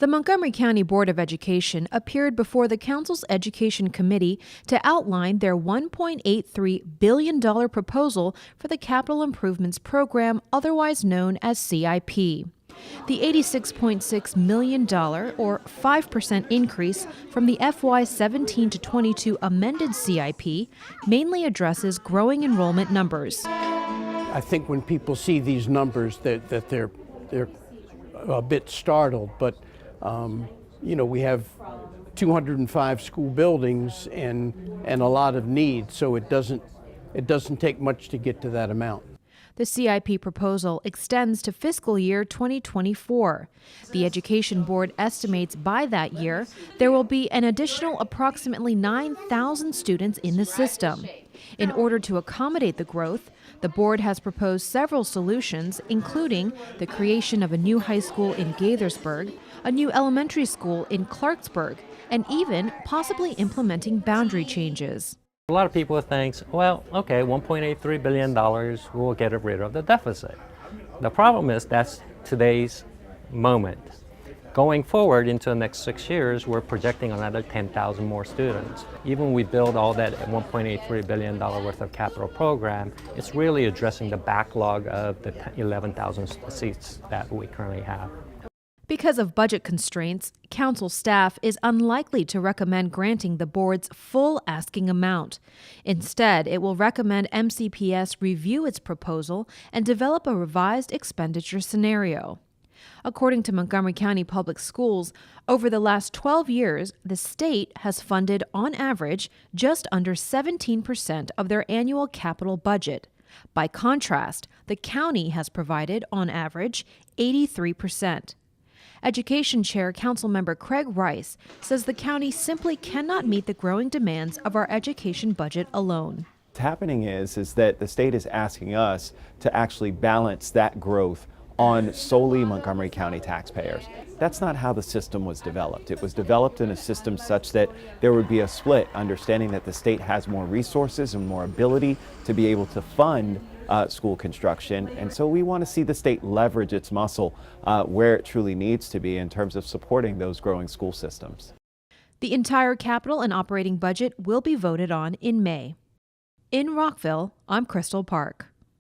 The Montgomery County Board of Education appeared before the Council's Education Committee to outline their $1.83 billion proposal for the Capital Improvements Program, otherwise known as CIP. The $86.6 million, or 5% increase from the FY 17 to 22 amended CIP, mainly addresses growing enrollment numbers. I think when people see these numbers that they're a bit startled, but we have 205 school buildings and a lot of needs, so it doesn't take much to get to that amount. The CIP proposal extends to fiscal year 2024. The Education Board estimates by that year there will be an additional approximately 9,000 students in the system. In order to accommodate the growth, the board has proposed several solutions, including the creation of a new high school in Gaithersburg, a new elementary school in Clarksburg, and even possibly implementing boundary changes. A lot of people think, well, okay, $1.83 billion will get rid of the deficit. The problem is that's today's moment. Going forward into the next 6 years, we're projecting another 10,000 more students. Even when we build all that $1.83 billion worth of capital program, it's really addressing the backlog of the 11,000 seats that we currently have. Because of budget constraints, council staff is unlikely to recommend granting the board's full asking amount. Instead, it will recommend MCPS review its proposal and develop a revised expenditure scenario. According to Montgomery County Public Schools, over the last 12 years, the state has funded, on average, just under 17% of their annual capital budget. By contrast, the county has provided, on average, 83%. Education Chair Councilmember Craig Rice says the county simply cannot meet the growing demands of our education budget alone. What's happening is that the state is asking us to actually balance that growth on solely Montgomery County taxpayers. That's not how the system was developed. It was developed in a system such that there would be a split, understanding that the state has more resources and more ability to be able to fund school construction, and so we want to see the state leverage its muscle where it truly needs to be in terms of supporting those growing school systems. The entire capital and operating budget will be voted on in May. In Rockville, I'm Crystal Park.